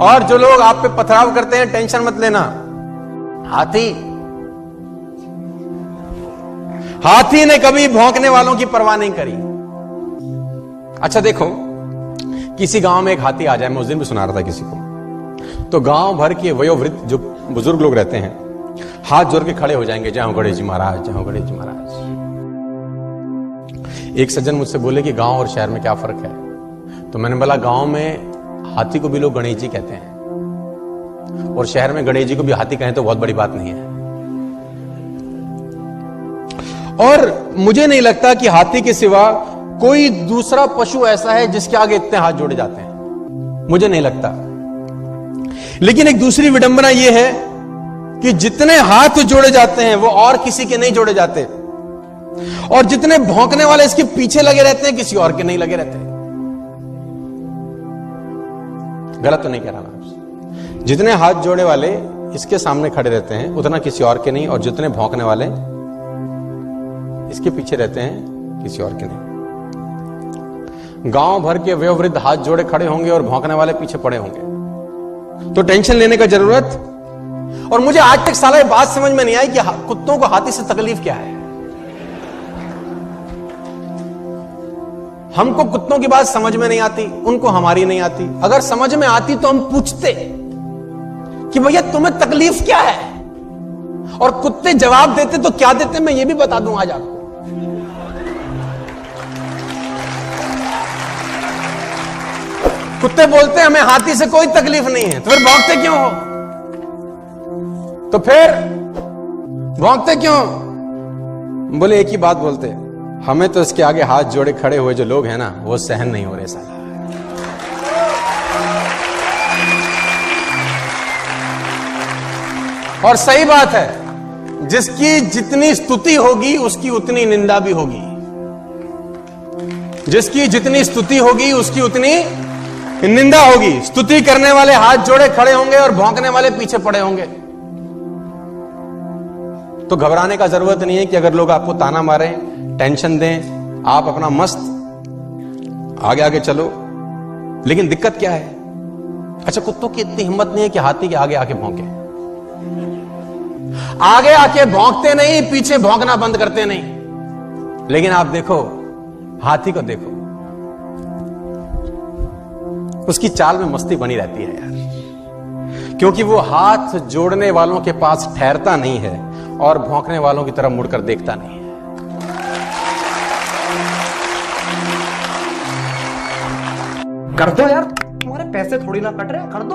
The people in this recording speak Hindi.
और जो लोग आप पे पथराव करते हैं, टेंशन मत लेना। हाथी ने कभी भौंकने वालों की परवाह नहीं करी। अच्छा देखो, किसी गांव में एक हाथी आ जाए, मैं उस दिन भी सुना रहा था किसी को, तो गांव भर के वयोवृद्ध जो बुजुर्ग लोग रहते हैं हाथ जोड़ के खड़े हो जाएंगे, जय हो गणेश जी महाराज, जय हो गणेश जी महाराज। एक सज्जन मुझसे बोले कि गांव और शहर में क्या फर्क है, तो मैंने बोला गांव में हाथी को भी लोग गणेश जी कहते हैं, और शहर में गणेश जी को भी हाथी कहें तो बहुत बड़ी बात नहीं है। और मुझे नहीं लगता कि हाथी के सिवा कोई दूसरा पशु ऐसा है जिसके आगे इतने हाथ जोड़े जाते हैं, मुझे नहीं लगता। लेकिन एक दूसरी विडंबना यह है कि जितने हाथ जोड़े जाते हैं वो और किसी के नहीं जोड़े जाते, और जितने भौंकने वाले इसके पीछे लगे रहते हैं किसी और के नहीं लगे रहते। गलत तो नहीं कह रहा मैं आपसे। जितने हाथ जोड़े वाले इसके सामने खड़े रहते हैं उतना किसी और के नहीं, और जितने भौंकने वाले इसके पीछे रहते हैं किसी और के नहीं। गांव भर के वयोवृद्ध हाथ जोड़े खड़े होंगे और भौंकने वाले पीछे पड़े होंगे, तो टेंशन लेने का जरूरत। और मुझे आज तक साला ये बात समझ में नहीं आई कि कुत्तों को हाथी से तकलीफ क्या है। हमको कुत्तों की बात समझ में नहीं आती, उनको हमारी नहीं आती। अगर समझ में आती तो हम पूछते कि भैया तुम्हें तकलीफ क्या है, और कुत्ते जवाब देते तो क्या देते मैं ये भी बता दूं आज आपको। कुत्ते बोलते हमें हाथी से कोई तकलीफ नहीं है, तो फिर भौंकते क्यों हो? तो फिर भौंकते क्यों? बोले एक ही बात बोलते, हमें तो इसके आगे हाथ जोड़े खड़े हुए जो लोग हैं ना, वो सहन नहीं हो रहे साला। और सही बात है, जिसकी जितनी स्तुति होगी उसकी उतनी निंदा भी होगी। जिसकी जितनी स्तुति होगी उसकी उतनी निंदा होगी। स्तुति करने वाले हाथ जोड़े खड़े होंगे और भौंकने वाले पीछे पड़े होंगे। तो घबराने का जरूरत नहीं है कि अगर लोग आपको ताना मारें, टेंशन दें, आप अपना मस्त आगे आगे चलो। लेकिन दिक्कत क्या है? अच्छा, कुत्तों की इतनी हिम्मत नहीं है कि हाथी के आगे आके भौंके। आगे आके भौंकते नहीं, पीछे भौंकना बंद करते नहीं। लेकिन आप देखो हाथी को, देखो उसकी चाल में मस्ती बनी रहती है यार, क्योंकि वो हाथ जोड़ने वालों के पास ठहरता नहीं है और भौंकने वालों की तरफ मुड़कर देखता नहीं है। कर दो यार, तुम्हारे पैसे थोड़ी ना कट रहे हैं, कर दो।